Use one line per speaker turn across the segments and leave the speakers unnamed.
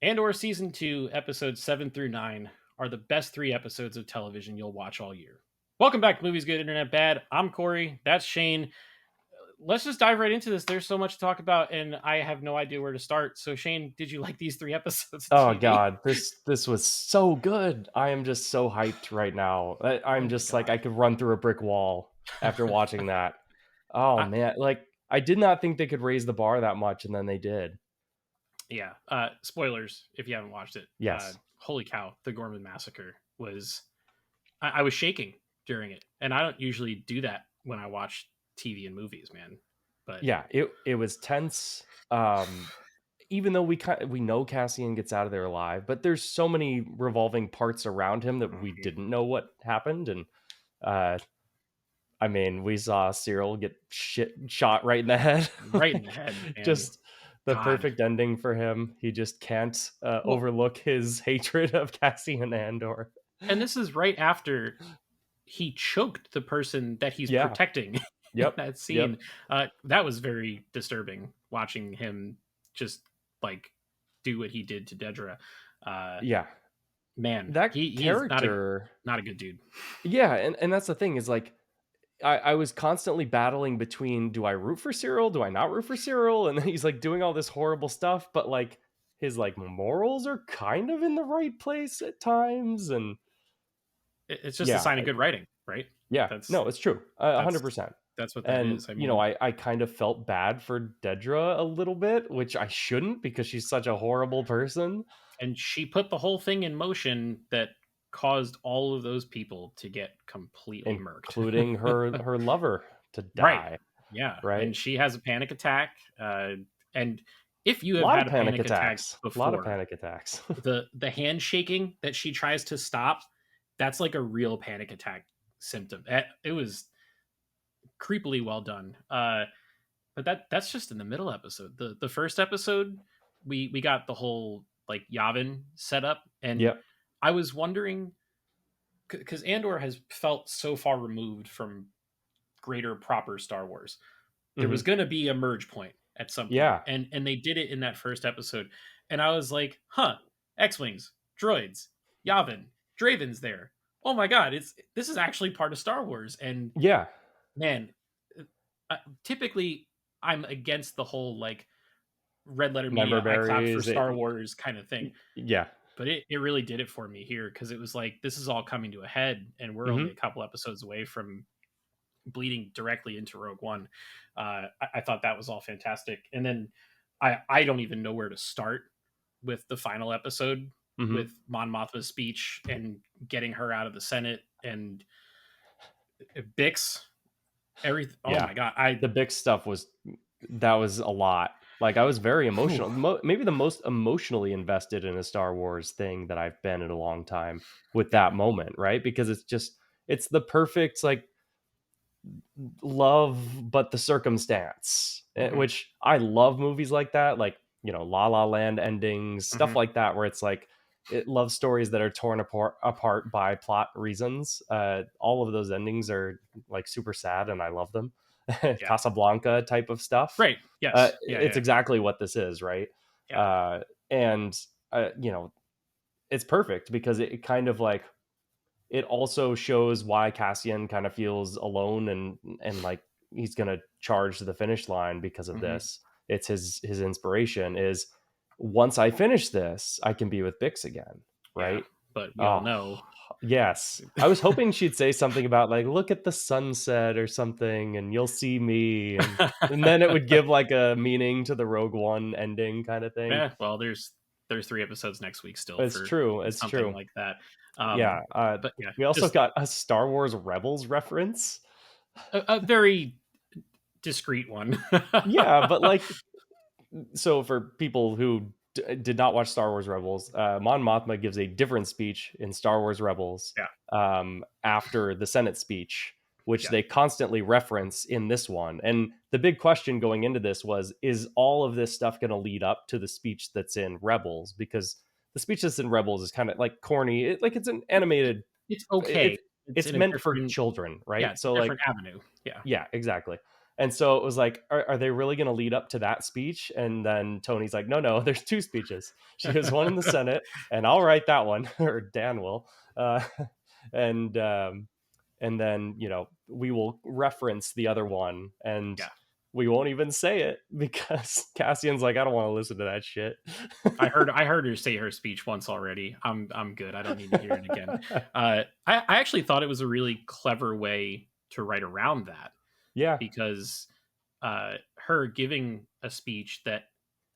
Andor Season 2, Episodes 7 through 9 are the best three episodes of television you'll watch all year. Welcome back to Movies Good Internet Bad. I'm Corey. That's Shane. Let's just dive right into this. There's so much to talk about, and I have no idea where to start. So, Shane, did you like these three episodes of
Oh
TV?
god, this was so good. I am just so hyped right now. I'm
Oh my
just like
god.
I could run through a brick wall after watching that. Oh
I,
man, like I did not think they could raise the bar that much, and then they did.
yeah. Spoilers if you haven't watched it.
Yes.
Holy cow, the Gormon Massacre was. I was shaking during it, and I don't usually do that when I watch TV and movies, man. But
Yeah, it was tense. Even though we know Cassian gets out of there alive, but there's so many revolving parts around him that we
Mhm.
didn't know what happened, and uh I mean, we saw Cyril get shot right in the head.
Right in the head, man.
Just the
God.
perfect ending for him. He just can't
Well,
overlook his hatred of Cassian Andor.
and this is right after he choked the person that he's
Yeah.
protecting in
Yep.
that
Yep.
scene. That was very disturbing watching him just like do what he did to Dedra. Uh,
Yeah.
man,
That
he's
character.
not a good dude.
Yeah, and that's the thing is like I was constantly battling between do I root for Cyril? Do I not root for Cyril? And then he's like doing all this horrible stuff, but like his like morals are kind of in the right place at times. And
It's just a
yeah,
sign of good writing, right?
yeah,
That's
no, it's true,
that's
100%.
that's what that
And
is. I
you know,
mean,
I kind of felt bad for Dedra a little bit, which I shouldn't because she's such a horrible person.
and she put the whole thing in motion that caused all of those people to get completely murked.
Including her lover to
Right.
die,
Yeah,
right?
and she has a panic attack, and if you
A
have
lot
had
of
a
panic
panic attack
attacks. A lot of
before,
panic attacks.
the handshaking that she tries to stop, that's like a real panic attack symptom. It was creepily well done. But that's just in the middle episode. The first episode, we got the whole like Yavin set up, and
Yep.
I was wondering because Andor has felt so far removed from greater proper Star Wars. There was
Hmm.
going to be a merge point at some point,
Yeah.
and they did it in that first episode, and I was like, huh, X-wings, droids, Yavin, Draven's there. Oh my god, it's this is actually part of Star Wars. And
Yeah.
man, typically I'm against the whole like red letter
Member
media, I clapped for
berries.
Star Wars kind of thing.
Yeah.
But it really did it for me here because it was like this is all coming to a head, and we're only a
Hmm.
couple episodes away from bleeding directly into Rogue One. I thought that was all fantastic, and then I don't even know where to start with the final episode
Hmm.
with Mon Mothma's speech and getting her out of the Senate and Bix. Everything. Oh
Yeah.
my god!
The big stuff was that was a lot. Like I was very
Whew.
emotional. Maybe the most emotionally invested in a Star Wars thing that I've been in a long time with that moment, right? Because it's the perfect like love but the circumstance,
Mhm.
which I love movies like that, like, La La Land endings, stuff
Mhm.
like that where it's like love stories that are torn apart by plot reasons. All of those endings are like super sad and I love them.
Yeah.
Casablanca type of stuff.
Right. Yes. Yeah.
It's
Yeah.
exactly what this is, right?
Yeah.
uh, and it's perfect because it kind of like it also shows why Cassian kind of feels alone and like he's gonna charge to the finish line because of
Mhm.
this. It's his inspiration is once I finish this, I can be with Bix again,
Yeah.
right?
But we all
Oh
know.
yes. I was hoping she'd say something about like look at the sunset or something and you'll see me and then it would give like a meaning to the Rogue One ending kind of thing.
Yeah. Well, there's three episodes next week still
It's
for
true. It's
something
true.
like that.
Yeah.
But yeah,
We also
just
got a Star Wars Rebels reference.
a very discreet one.
Yeah, but like, so for people who did not watch Star Wars Rebels, Mon Mothma gives a different speech in Star Wars Rebels
Yeah.
after the Senate speech, which
Yeah.
they constantly reference in this one. And the big question going into this was, is all of this stuff going to lead up to the speech that's in Rebels? Because the speech that's in Rebels is kind of like corny. Like it's an
It,
animated.
it's
It,
okay. It's
it's
in a
meant for
different
children,
yeah,
right?
it's a
So like,
different avenue. Yeah.
yeah, exactly. And so it was like, are they really going to lead up to that speech? And then Tony's like, no, there's two speeches. She has one in the Senate, and I'll write that one, or Dan will. Uh, and and then we will reference the other one, and
Yeah.
we won't even say it because Cassian's like, I don't want to listen to that shit.
I heard her say her speech once already. I'm good. I don't need to hear it again. I actually thought it was a really clever way to write around that,
Yeah.
because her giving a speech that,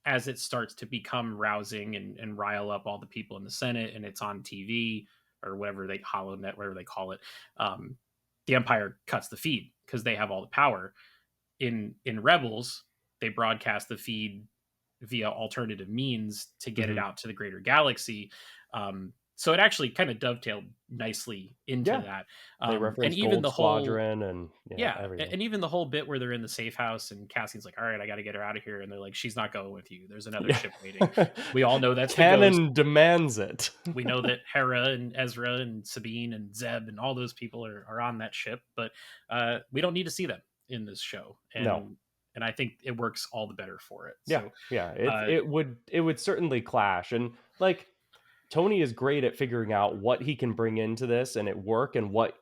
as it starts to become rousing and rile up all the people in the Senate, and it's on TV or whatever they HoloNet, whatever they call it, um, the Empire cuts the feed because they have all the power. In Rebels, they broadcast the feed via alternative means to get it
Hmm.
out to the greater galaxy. So it actually kind of dovetailed nicely into
Yeah.
that.
They
And
reference
even
Gold
the whole,
Squadron and
yeah,
everything.
and even the whole bit where they're in the safe house and Cassian's like, all right, I got to get her out of here. And they're like, she's not going with you. There's another
Yeah.
ship waiting. We all know that's the Ghost.
Canon demands it.
We know that Hera and Ezra and Sabine and Zeb and all those people are on that ship, but we don't need to see them in this show.
No.
And I think it works all the better for it.
Yeah.
So
Yeah. It
uh,
it would certainly clash. And like Tony is great at figuring out what he can bring into this and it work, and what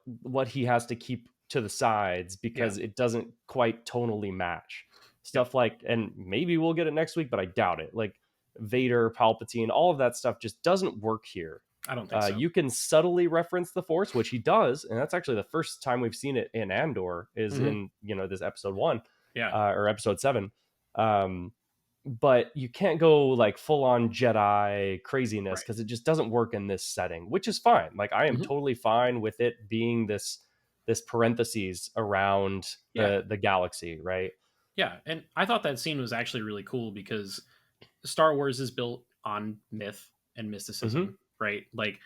he has to keep to the sides
yeah,
because it doesn't quite tonally match.
yep.
Stuff like, and maybe we'll get it next week, but I doubt it. Like Vader, Palpatine, all of that stuff just doesn't work here.
I don't think so.
You can subtly reference the Force, which he does, and that's actually the first time we've seen it in Andor is
Hmm.
in this episode 1,
Yeah,
or episode 7. Um, but you can't go like full on Jedi craziness
right.
because it just doesn't work in this setting, which is fine. Like I am
Hmm.
totally fine with it being this parentheses around
Yeah,
the galaxy, right?
yeah. And I thought that scene was actually really cool because Star Wars is built on myth and
Hmm.
mysticism, right? Like,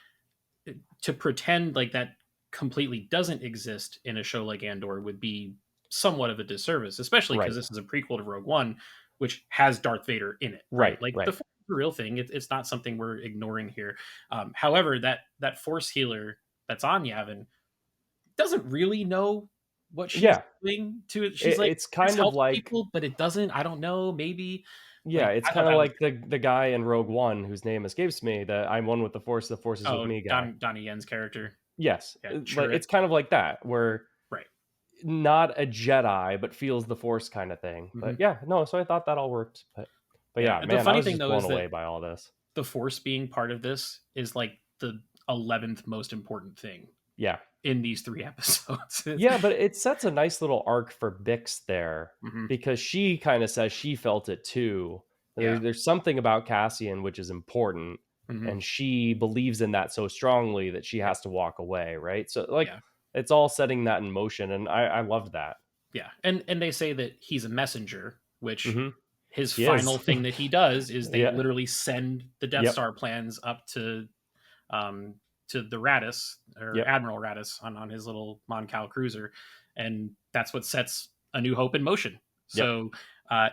to pretend like that completely doesn't exist in a show like Andor would be somewhat of a disservice, especially because
Right,
this is a prequel to Rogue One, which has Darth Vader in it, right?
right,
Like the
right.
Force is a real thing. It's not something we're ignoring here. However, that Force healer that's on Yavin doesn't really know what she's
Yeah,
doing to it. She's like,
it's
this
kind of
helps
like,
people, but it doesn't. I don't know. Maybe,
yeah,
like,
it's
I thought
kind of
that was
like the guy in Rogue One whose name escapes me, the I'm one with the Force is with
oh,
me guy.
Donnie Yen's character.
Yes,
Yeah,
like
sure it.
it's kind of like that where
Right.
not a Jedi, but feels the Force kind of thing. But
Hmm.
yeah, no, so I thought that all worked. But
Yeah.
yeah,
The
man, I
funny
was
thing
just
though
blown
is that
away by all this.
the Force being part of this is like the 11th most important thing
Yeah.
in these three episodes.
Yeah, but it sets a nice little arc for Bix there
Hmm.
because she kind of says she felt it too.
Yeah.
There's something about Cassian which is important,
Hmm.
and she believes in that so strongly that she
Yep.
has to walk away, right? So like
Yeah.
it's all setting that in motion, and I loved that.
Yeah. And they say that he's a messenger, which
Hmm.
his
He is.
final thing that he does is they
Yeah.
literally send the Death
Yep.
Star plans up um, to the Radis, or
Yep.
Admiral Radis, on his little Mon Cal cruiser, and that's what sets A New Hope in motion.
Yep.
So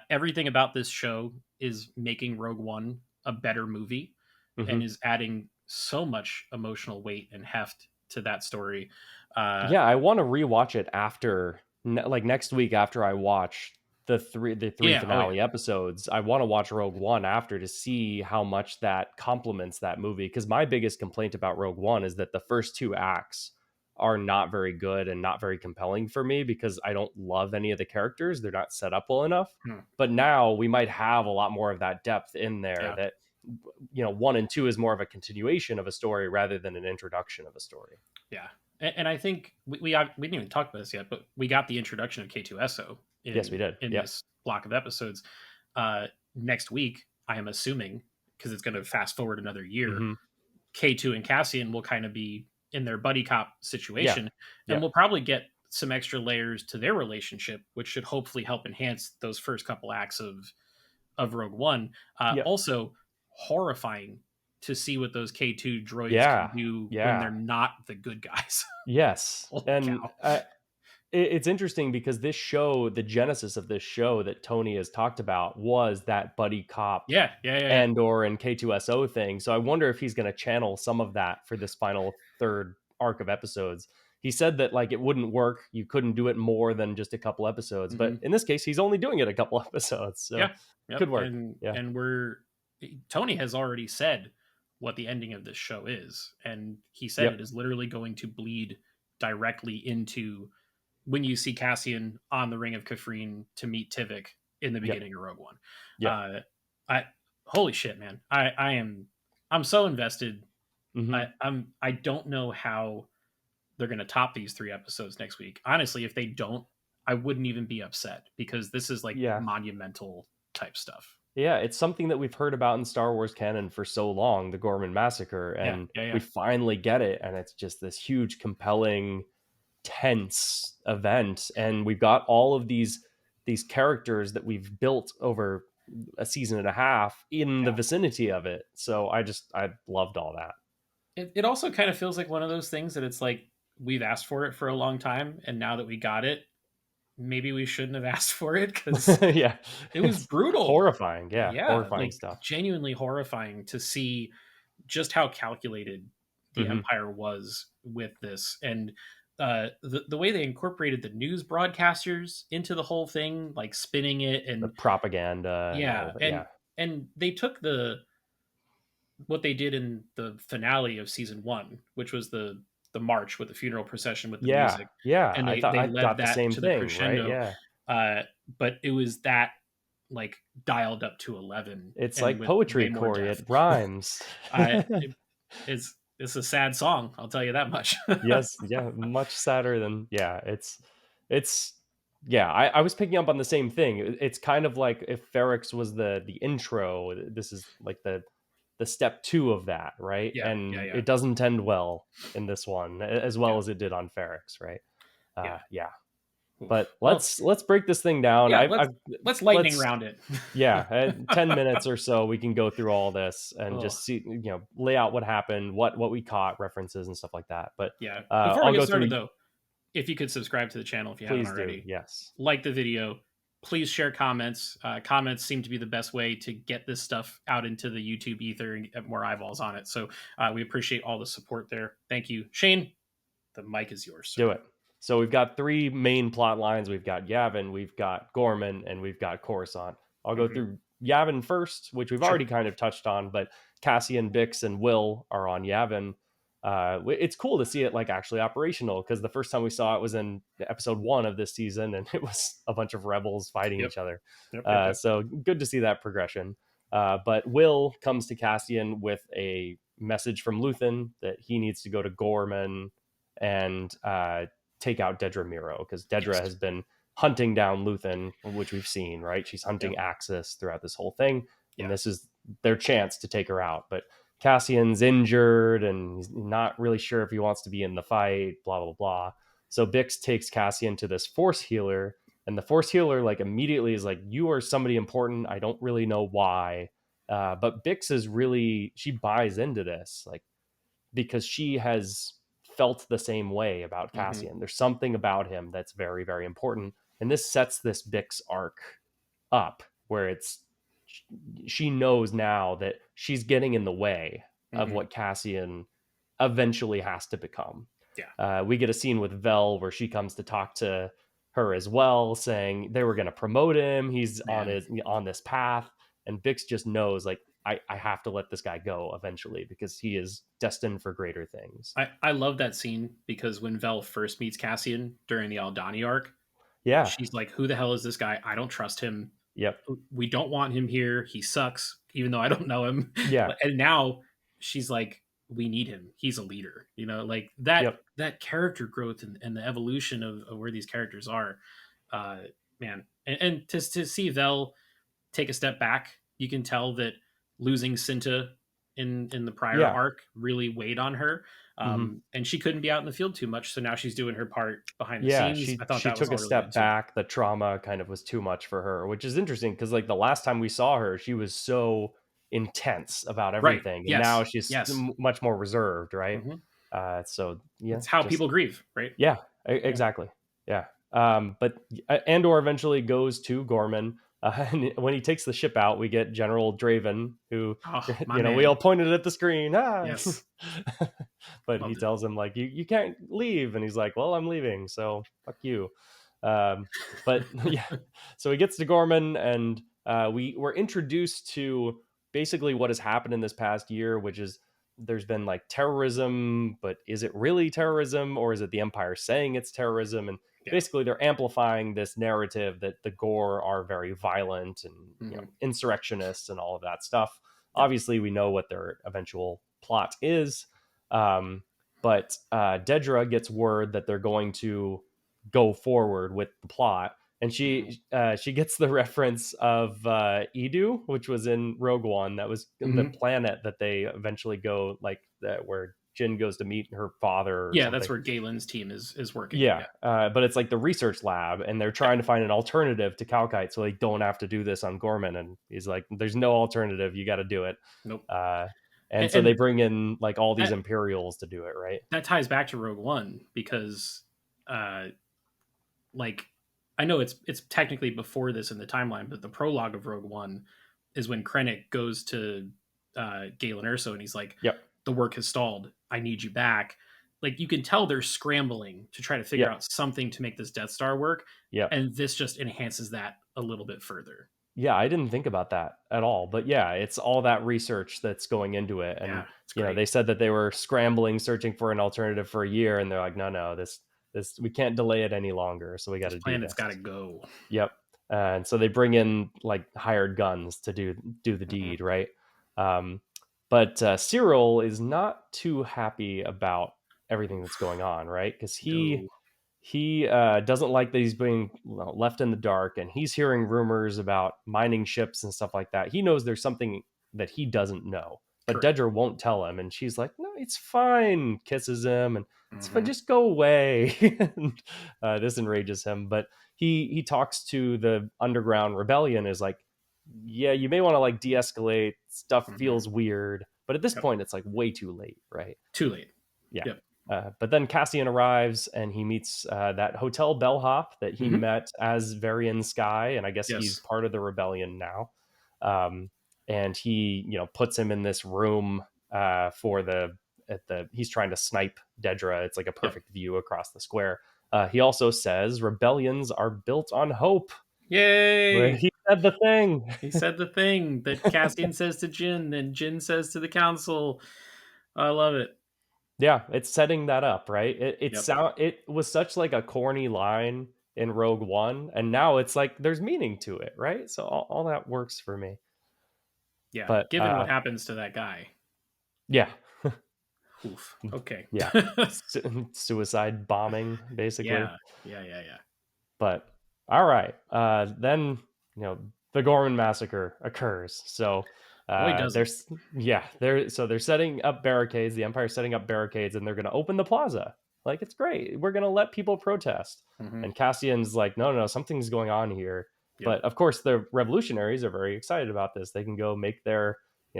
everything about this show is making Rogue One a better movie,
Hmm.
and is adding so much emotional weight and heft to that story. Uh,
Yeah, I want to rewatch it after, like next week after I watch the three
yeah, oh yeah,
finale episodes. I want to watch Rogue One after to see how much that complements that movie. Because my biggest complaint about Rogue One is that the first two acts are not very good and not very compelling for me because I don't love any of the characters. They're not set up well enough.
hmm,
But now we might have a lot more of that depth in there
yeah,
that, one and two is more of a continuation of a story rather than an introduction of a story.
yeah. And I think we didn't even talk about this yet, but we got the introduction of K2SO
Yes, we did.
in
Yep.
this block of episodes. Next week, I am assuming, because it's going to fast forward another year,
Hmm.
K2 and Cassian will kind of be in their buddy cop
Yeah.
situation, and
Yeah.
we'll probably get some extra layers to their relationship, which should hopefully help enhance those first couple acts of Rogue One.
Yep.
Also, horrifying to see what those K2 droids can
Yeah.
do when they're
Yeah.
not the good guys.
Yes.
Holy
And
cow!
it's interesting because this show, the genesis of this show that Tony has talked about was that buddy cop
Yeah, yeah, yeah, yeah.
Andor and K2SO thing. So I wonder if he's going to channel some of that for this final third arc of episodes. he said that like it wouldn't work. You couldn't do it more than just a couple episodes. But
Hmm.
in this case, he's only doing it a couple episodes, so
Yeah. Yep.
could work. Yeah.
And we're Tony has already said what the ending of this show is, and he said it
Yep.
is literally going to bleed directly into when you see Cassian on the Ring of Kafrine to meet Tivik in the
Yep.
beginning of Rogue One.
Yep.
Uh, I holy shit, man! I'm so invested.
Hmm.
I don't know how they're going to top these 3 episodes next week. Honestly, if they don't, I wouldn't even be upset because this is like
Yeah.
monumental type stuff.
Yeah, it's something that we've heard about in Star Wars canon for so long, the Gorman Massacre,
Yeah,
and
yeah,
we
yeah,
finally get it, and it's just this huge, compelling, tense event, and we've got all of these characters that we've built over a season and a half in the
yeah.
vicinity of it. So I loved all
It also kind of feels like one of those things that it's like we've asked for it for a long time, and now that we got it, maybe we shouldn't have asked for it because
that. Yeah,
it was
it's
brutal.
horrifying. Yeah,
Yeah,
horrifying
like
stuff.
genuinely horrifying to see just how calculated the
Hmm.
Empire was with this, and the way they incorporated the news broadcasters into the whole thing, like spinning it,
The
and
propaganda and all
yeah,
of it. Yeah,
and they took the what they did in the finale of season one, which was the march with the funeral procession with the
yeah,
music,
yeah.
and
I thought
they
I
led
thought the
that
same
to the
thing. Right?
crescendo.
Yeah.
uh, but it was that like dialed up to 11
It's
and
like
with way
poetry,
more
Corey.
depth.
It rhymes.
It's a sad song, I'll tell you that much.
Yes, yeah, much sadder than yeah. It's yeah. I was picking up on the same thing. It's kind of like if Ferrex was the intro. This is like the step two of that, right?
Yeah, yeah,
And
yeah,
it doesn't end well in this one, as well
yeah,
as it did on Ferrex, right?
yeah.
Yeah.
Oof.
But
Well,
let's break this thing down.
yeah,
I've
let's lightning
let's
round it.
yeah, 10 minutes or so, we can go through all this and
Oh,
just see, lay out what happened, what we caught, references and stuff like that. But
yeah. Before we
I'll
get
go
started
through.
though, if you could subscribe to the channel if you haven't
Please do.
already,
Yes.
like the video, please share comments. Comments seem to be the best way to get this stuff out into the YouTube ether and get more eyeballs on it. So we appreciate all the support there. Thank you, Shane. The mic is yours, sir.
Do it. So we've got three main plot lines. We've got Yavin, we've got Gorman, and we've got Coruscant. I'll go
Hmm.
through Yavin first, which we've
Sure.
already kind of touched on, but Cassian, Bix, and Will are on Yavin. It's cool to see it like actually operational because the first time we saw it was in episode 1 of this season, and it was a bunch of rebels fighting
Yep.
each other.
Yep. Yep. Yep.
So good to see that progression. But Will comes to Cassian with a message from Luthen that he needs to go to Gorman and take out Dedra Miro because Dedra
Yes.
has been hunting down Luthen, which we've seen, right? She's hunting
Yep.
Axis throughout this whole thing, and
Yeah.
this is their chance to take her out. But Cassian's injured and he's not really sure if he wants to be in the fight, blah, blah, blah. So Bix takes Cassian to this force healer, and the force healer like immediately is like, you are somebody important. I don't really know why. But Bix is really, she buys into this, like, because she has felt the same way about
Hmm.
Cassian. There's something about him that's very, very important. And this sets this Bix arc up where she knows now that she's getting in the way of
Hmm.
what Cassian eventually has to become.
Yeah.
We get a scene with Vel where she comes to talk to her as well, saying they were going to promote him. He's
Man.
on this path, and Bix just knows like I have to let this guy go eventually because he is destined for greater things.
I love that scene because when Vel first meets Cassian during the Aldani arc,
Yeah.
she's like, "Who the hell is this guy? I don't trust him.
Yep.
We don't want him here. He sucks, even though I don't know him."
Yeah.
And now she's like, "We need him. He's a leader." Like that
Yep.
that character growth and the evolution of where these characters are, uh, man. And to see Vel take a step back, you can tell that losing Cinta in the prior
Yeah.
arc really weighed on her.
Hmm.
And she couldn't be out in the field too much, so now she's doing her part behind the
Yeah,
scenes.
she
I thought
she
that was
took
all
a
really good
step
too.
back. The trauma kind of was too much for her, which is interesting because like the last time we saw her, she was so intense about
Right?
everything, and now
Yes.
she's
Yes.
much more reserved, right?
Hmm.
So yeah,
It's how
just
people grieve, right?
yeah,
Yeah.
exactly, yeah. But Andor eventually goes to Gorman. And when he takes the ship out, we get General Draven, who
Oh, my
we all
man.
pointed at the screen. Ah,
Yes.
But he
Loved it.
tells him like you can't leave, and he's like, well, I'm leaving, so fuck you. Um, but yeah, so he gets to Gorman, and we were introduced to basically what has happened in this past year, which is there's been like terrorism, but is it really terrorism, or is it the Empire saying it's terrorism? And
Yeah.
basically they're amplifying this narrative that the Gore are very violent and
Hmm.
insurrectionists and all of that stuff.
Yep.
Obviously we know what their eventual plot is, um, but Dedra gets word that they're going to go forward with the plot, and
Hmm.
she gets the reference of Edu, which was in Rogue One. That was the
Hmm.
planet that they eventually go, like that where Jin goes to meet her father or
Yeah, that's
something.
where Galen's team is working.
Yeah,
Yeah.
but it's like the research lab, and they're
Yep.
trying to find an alternative to Calkite, so they don't have to do this on Gorman. And he's like, "There's no alternative. You got to do it."
Nope.
Uh, and so they
And
bring in like all these
that
Imperials to do it, right?
that ties back to Rogue One because, uh, like, I know it's technically before this in the timeline, but the prologue of Rogue One is when Krennic goes to Galen Erso and he's like,
Yep,
"The work has stalled. I need you back." Like you can tell they're scrambling to try to figure
yep,
out something to make this Death Star work,
yep.
and this just enhances that a little bit further.
Yeah, I didn't think about that at all. But yeah, it's all that research that's going into it. And
Yeah, it's great.
they said that they were scrambling, searching for an alternative for a year, and they're like, no, no, this we can't delay it any longer. So we got
This
to do
planet's
this.
got to go.
Yep. And so they bring in like hired guns to do the
Hmm.
deed, right? Um, but Cyril is not too happy about everything that's going on, right? Because
No.
he doesn't like that he's being left in the dark, and he's hearing rumors about mining ships and stuff like that. He knows there's something that he doesn't know, but
Correct.
Dedra won't tell him, and she's like, "No, it's fine." Kisses him, and it's fine.
Hmm.
Just go away. And, this enrages him, but he talks to the underground rebellion. Is like, "Yeah, you may want to like de-escalate. Stuff
Hmm.
feels weird." But at this
Yep.
point, it's like way too late, right?
Too late.
Yeah.
Yep.
But then Cassian arrives, and he meets that hotel bellhop that he
Hmm.
met as Varian Sky, and I guess he's
Yes.
part of the rebellion now. Um, and he, puts him in this room for he's trying to snipe Dedra. It's like a
Yep.
perfect view across the square. He also says rebellions are built on hope. Where
Yay!
he said the thing.
He said the thing that Cassian says to Jin, and Jin says to the council. I love it.
Yeah, it's setting that up, right?
Yep.
It was such like a corny line in Rogue One, and now it's like there's meaning to it, right? So all that works for me.
Yeah.
But
Given what happens to that guy.
yeah,
Oof. Okay.
yeah, suicide bombing basically.
Yeah. Yeah. Yeah. Yeah.
But all right, then the Gorman massacre occurs. So
Boy, does it.
there's yeah they're setting up barricades. The Empire's setting up barricades, and they're going to open the plaza. Like it's great. We're going to let people protest.
Hmm.
And Cassian's like, no, no, something's going on here.
Yep.
But of course, the revolutionaries are very excited about this. They can go make their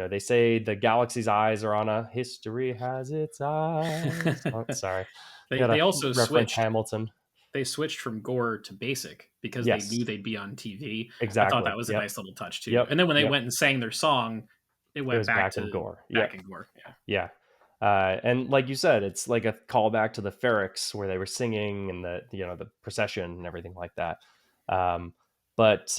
they say the galaxy's eyes are on a history has its eyes. Oh, sorry,
they
gotta
they also
reference
switched.
Hamilton.
They switched from gore to basic because they
Yes,
knew they'd be on TV. I thought
exactly.
that was a
Yep.
nice little touch too.
Yep.
And then when they
Yep.
went and sang their song, it
It
went
was
back
back in
to
gore.
back
Yep.
in gore. Yeah.
Yeah. And like you said, it's like a callback to the Ferrix where they were singing and the procession and everything like that. Um, but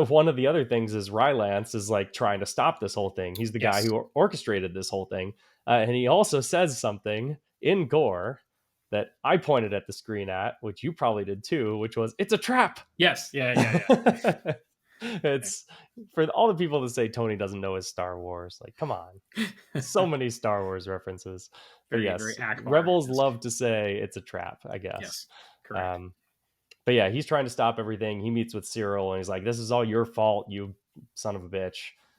one of the other things is Rylance is like trying to stop this whole thing. He's the guy
Yes.
who orchestrated this whole thing. And he also says something in gore that I pointed at the screen at, which you probably did too, which was, it's a trap.
Yes. Yeah. Yeah. Yeah.
It's for all the people that say Tony doesn't know his Star Wars. Like, come on, so many Star Wars references. But
Very, very
yes,
Akbar.
rebels love to say it's a trap, I guess.
Yes. Correct.
Um, but yeah, he's trying to stop everything. He meets with Cyril, and he's like, "This is all your fault, you son of a bitch."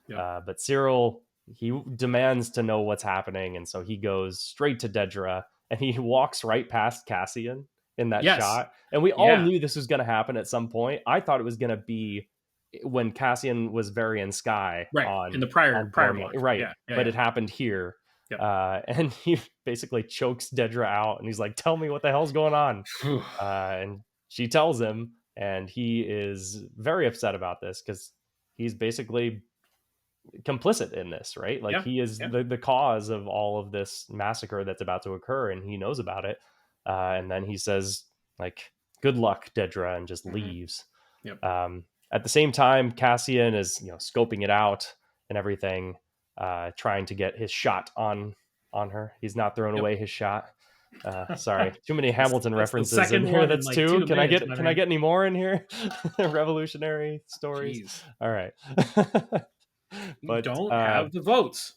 Yep.
But Cyril, he demands to know what's happening, and so he goes straight to Dedra, and he walks right past Cassian in that
Yes.
shot. And we all
Yeah.
knew this was going to happen at some point. I thought it was going to be when Cassian was Varian Sky
Right. In the prior
on
prior
Gorman,
book.
right?
Yeah. Yeah.
But
Yeah.
it happened here,
Yep.
and he basically chokes Dedra out, and he's like, "Tell me what the hell's going on." And she tells him, and he is very upset about this because he's basically complicit in this, right? Like
Yeah.
he is
Yeah.
the cause of all of this massacre that's about to occur, and he knows about it. And then he says, like, "Good luck, Dedra," and just
Hmm.
leaves.
Yep.
At the same time, Cassian is, scoping it out and everything, trying to get his shot on her. He's not throwing
Yep.
away his shot. Sorry, too many Hamilton
That's the
references in
second
here.
one in
That's
like
two.
2 minutes, my
Can I
man.
get any more in here? Revolutionary stories.
Jeez.
All right.
You
but
don't have the votes.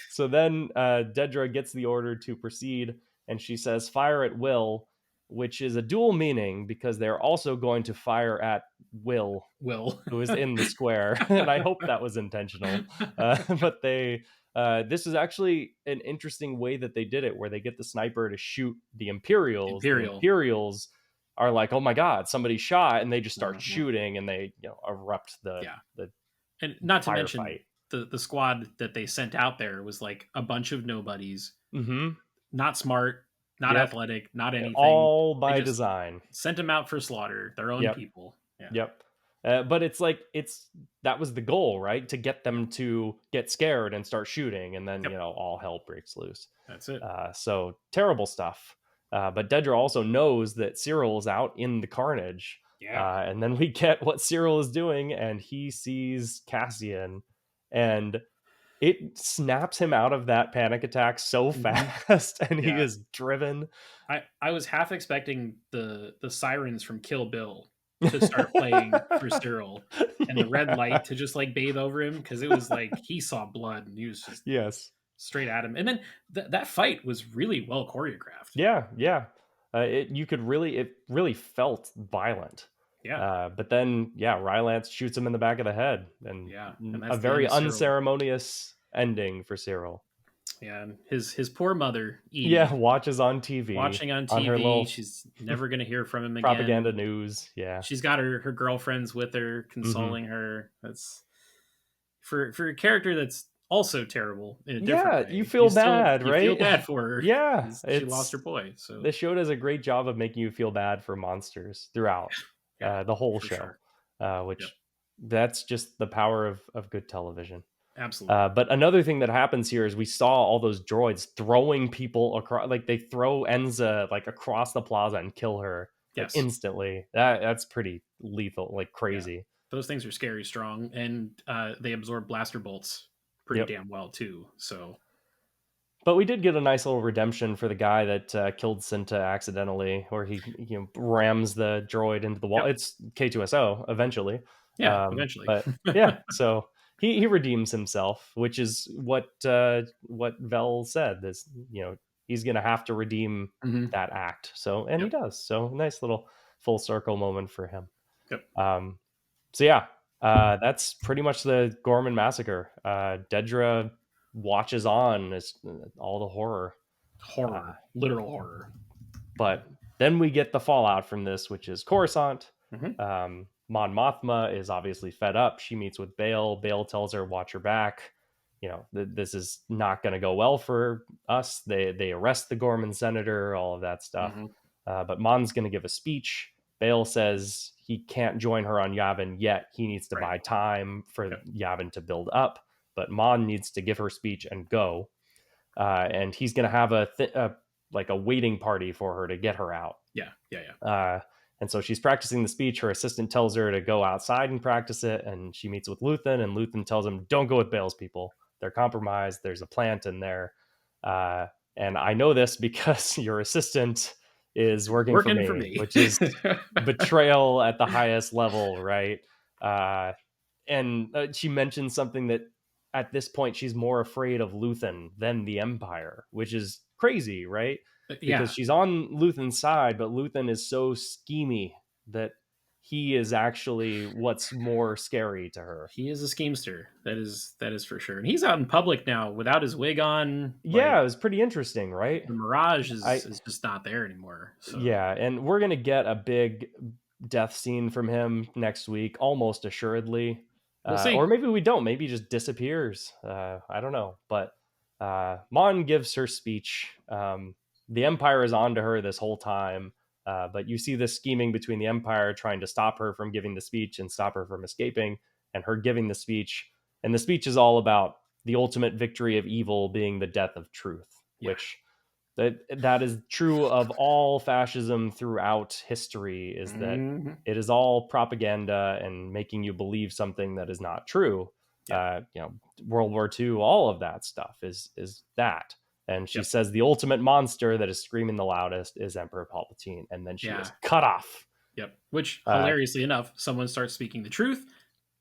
so then Dedra gets the order to proceed, and she says, "Fire at will," which is a dual meaning because they're also going to fire at Will,
Will.
who is in the square, and I hope that was intentional. But this is actually an interesting way that they did it, where they get the sniper to shoot the Imperials. The
Imperial.
Imperials are like, "Oh my God, somebody shot," and they just start
Mhm.
shooting, and they erupt
Yeah.
the
And not to mention
firefight.
the squad that they sent out there was like a bunch of nobodies,
Mm-hmm.
not smart, not
Yep.
athletic, not anything.
All
They
by
just
design.
sent them out for slaughter, their own
Yep.
people. Yeah.
Yep. But it's like that was the goal, right? To get
Yeah.
them to get scared and start shooting, and then
Yep.
all hell breaks loose.
That's it.
So terrible stuff. But Dedra also knows that Cyril is out in the carnage,
Yeah.
and then we get what Cyril is doing, and he sees Cassian, and it snaps him out of that panic attack so
Hmm.
fast, and he
Yeah.
is driven.
I was half expecting the sirens from Kill Bill to start playing for Cyril and the red light
Yeah.
to just like bathe over him because it was like he saw blood and he was just
Yes.
straight at him. And then that fight was really well choreographed.
Yeah, yeah. It really felt violent.
Yeah.
But then, yeah, Rylance shoots him in the back of the head, and
Yeah. And
a
that's the end
very
of Cyril.
unceremonious ending for Cyril.
Yeah. And his poor mother,
Yeah,
Edie,
watches on TV
watching on
on her
TV.
little
She's never gonna hear from him
propaganda
again.
news. Yeah.
She's got her girlfriends with her,
Hmm.
consoling her. That's for a character that's also terrible in a different
Yeah, you
way.
feel bad,
You feel
right?
bad for her
Yeah,
because she lost
it's
her boy. So
this show does a great job of making you feel bad for monsters throughout
yeah,
the whole
for
show,
sure. Yep,
which that's just the power of good television.
absolutely.
But another thing that happens here is we saw all those droids throwing people across, like they throw Enza like across the plaza and kill her like
Yes,
instantly. That's pretty lethal, like
yeah.
crazy.
Those things are scary strong, and they absorb blaster bolts pretty
Yep.
damn well too. So
But we did get a nice little redemption for the guy that killed Cinta accidentally, where he rams the droid into the wall.
yep,
It's K2SO eventually,
yeah, eventually.
but yeah, so he redeems himself, which is what Vel said. This he's gonna have to redeem
Hmm.
that act. So and he
Yep,
does. So nice little full circle moment for him.
yep.
Um, so yeah, that's pretty much the Gorman massacre. Dedra watches on as all the horror. Uh,
Horror, literal horror.
but then we get the fallout from this, which is Coruscant.
Hmm.
Mon Mothma is obviously fed up. She meets with Bale. Bale tells her, "Watch her back. This is not going to go well for us." They arrest the Gorman senator, all of that stuff.
Hmm.
But Mon's going to give a speech. Bale says he can't join her on Yavin yet. He needs to
Right.
buy time for
Yep.
Yavin to build up. But Mon needs to give her speech and go. And he's going to have like a waiting party for her to get her out.
Yeah. Yeah. Yeah.
And so she's practicing the speech. Her assistant tells her to go outside and practice it. And she meets with Luthen, and Luthen tells him, "Don't go with Bale's people. They're compromised. There's a plant in there. And I know this because your assistant is working for
Working for
me,"
me.
which is betrayal at the highest level, right? And she mentions something that at this point she's more afraid of Luthen than the Empire, which is crazy, right? Because
Yeah.
she's on Luthen's side, but Luthen is so schemy that he is actually what's more scary to her.
He is a schemester. That is for sure. And he's out in public now without his wig on.
Yeah,
Like
it was pretty interesting, right?
the mirage
I
is just not there anymore. So
Yeah, and we're gonna get a big death scene from him next week, almost assuredly.
we'll
Or
see.
maybe we don't. Maybe he just disappears. I don't know. But Mon gives her speech. The Empire is on to her this whole time. But you see this scheming between the Empire trying to stop her from giving the speech and stop her from escaping. and her giving the speech. And the speech is all about the ultimate victory of evil being the death of truth,
Yeah.
which that is true of all fascism throughout history, is that
Mhm.
it is all propaganda and making you believe something that is not true.
Yep.
World War II, all of that stuff is that. And she
Yep.
says the ultimate monster that is screaming the loudest is Emperor Palpatine, and then she
Yeah.
is cut off.
Yep. Which,
Uh,
hilariously enough, someone starts speaking the truth,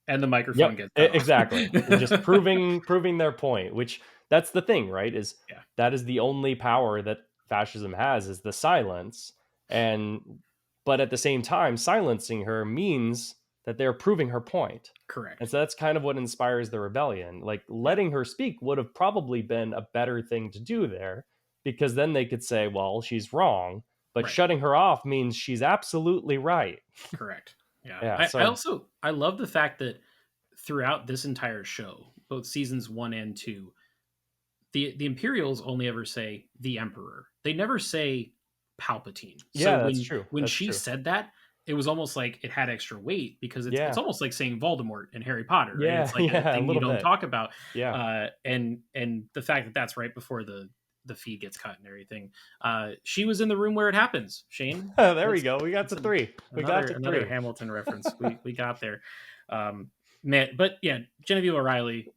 and the microphone
Yep,
gets cut off.
exactly. Just proving their point, which that's the thing, right? Is
Yeah.
that is the only power that fascism has, is the silence. And but at the same time, silencing her means that they're proving her point. And
Correct.
so that's kind of what inspires the rebellion. Like
Yeah.
letting her speak would have probably been a better thing to do there, because then they could say, well, she's wrong, but
Right.
shutting her off means she's absolutely right.
Correct. Yeah.
Yeah,
I
so
also I love the fact that throughout this entire show, both seasons 1 and 2, the Imperials only ever say the Emperor. They never say Palpatine. So
yeah, that's
when
true.
when
That's
she
true.
said that, it was almost like it had extra weight, because it's
Yeah.
almost like saying Voldemort in Harry Potter, right?
Yeah,
It's like a
yeah, a
thing you
little
don't
bit.
talk about.
Yeah.
And the fact that that's right before the feed gets cut and everything. She was in the room where it happens. Shane,
There we
that's
go. We got
that's
to 3. We got to
another
3.
Hamilton reference. We got there. Man, but yeah, Genevieve O'Reilly.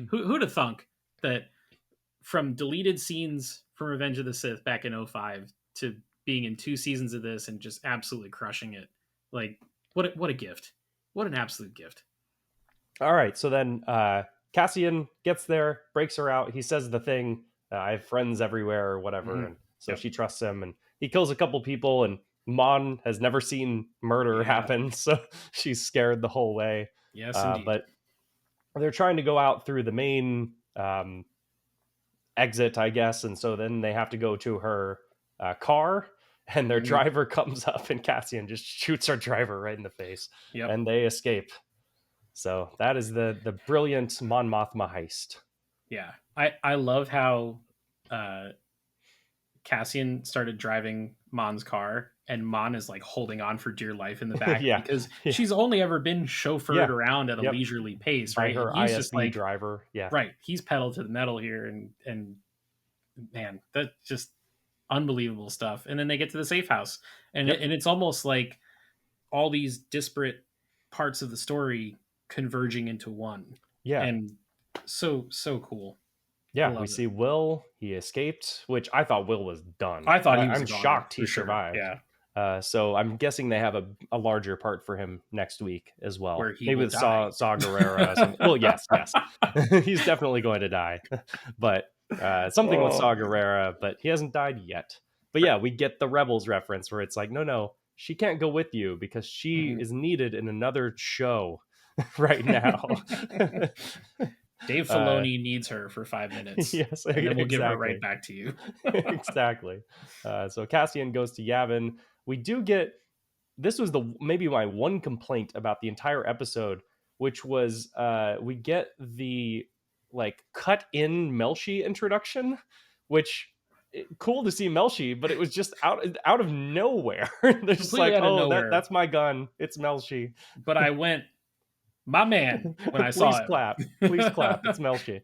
Who'd have thunk that from deleted scenes from Revenge of the Sith back in '05 to being in 2 seasons of this and just absolutely crushing it. Like, what a gift. What an absolute gift.
All right. So then Cassian gets there, breaks her out. He says the thing, I have friends everywhere or whatever.
Mm-hmm.
And so
Yep.
she trusts him, and he kills a couple people, and Mon has never seen murder
Yeah.
happen. So she's scared the whole way.
Yes, indeed.
But they're trying to go out through the main exit, I guess. And so then they have to go to her car, and their
Mm-hmm.
driver comes up, and Cassian just shoots our driver right in the face,
Yep.
and they escape. So that is the brilliant Mon Mothma heist.
Yeah. I love how Cassian started driving Mon's car, and Mon is like holding on for dear life in the back,
Yeah,
because
yeah,
she's only ever been chauffeured
yeah,
around at a
yep.
leisurely pace,
By
right? And
her
he's just
ISB
like,
driver. Yeah,
right, he's pedal to the metal here, and man, that's just unbelievable stuff. And then they get to the safe house, and
yep,
and it's almost like all these disparate parts of the story converging into one,
yeah,
and so cool. I
yeah. We
love it.
see Will. He escaped, which I thought Will was done.
I thought he was a
I'm
goner
shocked
for
he
sure.
survived.
Yeah,
So I'm guessing they have a larger part for him next week as well.
where he
Maybe
will
with
die.
Saw Gerrera. Something. Well, yes, yes. He's definitely going to die, but something with
Oh
Saw
man.
Gerrera. But he hasn't died yet. But
Right.
yeah, we get the Rebels reference where it's like, no, she can't go with you because she
Mhm.
is needed in another show right now.
Dave
uh,
Filoni needs her for 5 minutes,
yes,
and then we'll give her right
exactly.
back to you.
Exactly. So Cassian goes to Yavin. We do get, this was the maybe my one complaint about the entire episode, which was we get the like cut in Melshi introduction, which cool to see Melshi, but it was just out of nowhere. They're just
Completely
like,
out of
oh,
nowhere.
that's my gun. It's Melshi.
But I went, my man, when I
Please
saw him.
clap. Please clap. It's Melshi.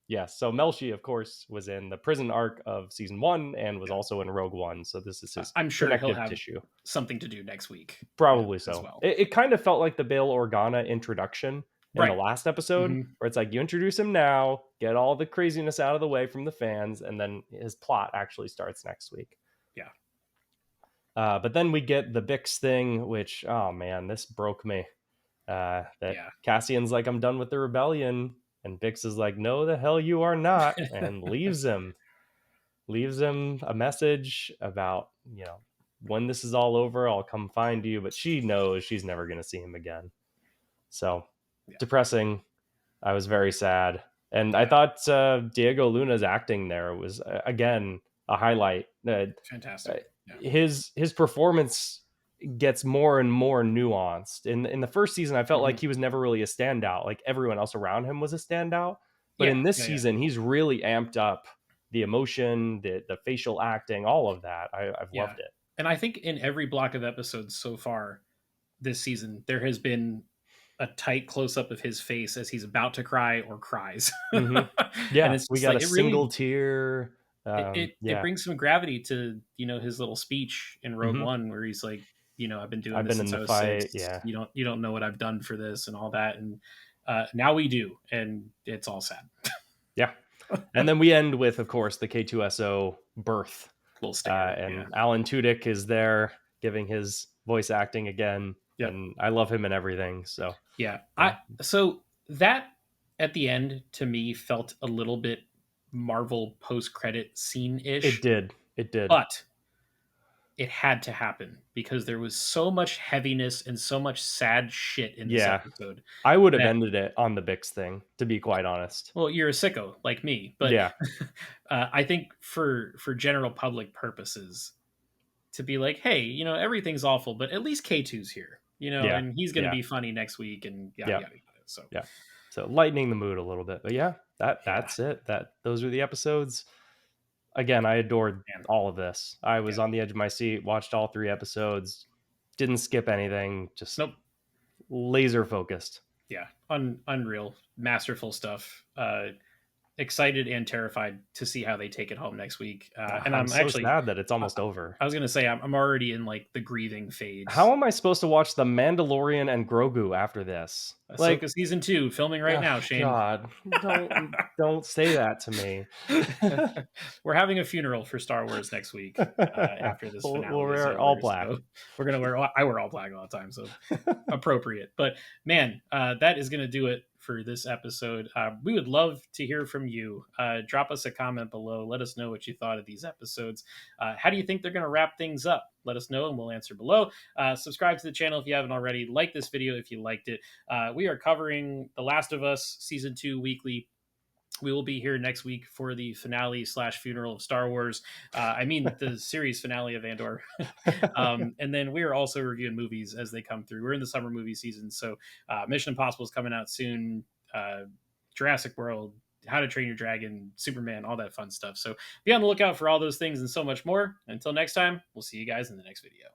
Yes. So Melshi, of course, was in the prison arc of season 1 and was
Yeah.
also in Rogue One. So this is his
I'm sure he'll
connective
have
tissue.
something to do next week.
Probably
As
so.
well.
It kind of felt like the Bail Organa introduction in the
Right.
last episode,
Hmm.
where it's like you introduce him now, get all the craziness out of the way from the fans, and then his plot actually starts next week.
Yeah.
But then we get the Bix thing, which, oh man, this broke me. That
Yeah.
Cassian's like, I'm done with the rebellion, and Bix is like, no, the hell you are not, and leaves him a message about, when this is all over, I'll come find you. But she knows she's never going to see him again. So
Yeah.
depressing. I was very sad. And I
Yeah.
thought Diego Luna's acting there was, again, a highlight.
Fantastic. Yeah.
His performance gets more and more nuanced. In the first season, I felt
Hmm.
like he was never really a standout. Like everyone else around him was a standout. But
Yeah.
in this
Yeah.
season, he's really amped up the emotion, the facial acting, all of that. I've
Yeah.
loved it.
And I think in every block of episodes so far this season, there has been a tight close up of his face as he's about to cry or cries.
Hmm.
And
Yeah,
it's
we
just
got
like
a
it
single
really
tear.
it
Yeah.
brings some gravity to, his little speech in Rogue
Hmm.
One where he's like, I've been doing
I've
this
been in
since
the
I was six.
fight. Yeah.
You don't know what I've done for this and all that. And now we do, and it's all sad.
Yeah. And then we end with, of course, the K2SO birth.
Little stinger. Yeah.
And Alan Tudyk is there giving his voice acting again.
Yep.
And I love him and everything. So,
Yeah.
yeah,
So that at the end to me felt a little bit Marvel post credit scene
it
ish,
did. It did.
but it had to happen because there was so much heaviness and so much sad shit in this
Yeah.
episode
I would have
that,
ended it on the Bix thing, to be quite honest.
well, you're a sicko like me, but
Yeah.
I think for general public purposes, to be like, hey, everything's awful, but at least K2's here,
Yeah.
and he's going to
Yeah.
be funny next week and yada
Yeah.
yada yada. So
Yeah. So lightening the mood a little bit. But yeah,
yeah,
that's it. Those were the episodes. Again, I adored
man,
all of this. I
yeah,
was on the edge of my seat, watched all 3 episodes, didn't skip anything, just
nope,
laser focused.
yeah, unreal, masterful stuff. Excited and terrified to see how they take it home next week. And
I'm
I'm
so
actually,
sad that it's
I,
almost over.
I was gonna say I'm already in like the grieving
How
phase.
am I supposed to watch The Mandalorian and Grogu after this?
Ahsoka
Like,
season 2 filming right now, Shane.
God, don't say that to me.
We're having a funeral for Star Wars next week after this
We'll
finale is
wear all
over.
black.
So we're gonna wear. I wear all black all the time, so appropriate. But man, that is gonna do it for this episode. We would love to hear from you. Drop us a comment below. Let us know what you thought of these episodes. How do you think they're gonna wrap things up? Let us know and we'll answer below. Subscribe to the channel if you haven't already. Like this video if you liked it. We are covering The Last of Us season 2 weekly. We will be here next week for the finale / funeral of Star Wars. I mean, the series finale of Andor. And then we are also reviewing movies as they come through. We're in the summer movie season. So Mission Impossible is coming out soon. Jurassic World, How to Train Your Dragon, Superman, all that fun stuff. So be on the lookout for all those things and so much more. Until next time, we'll see you guys in the next video.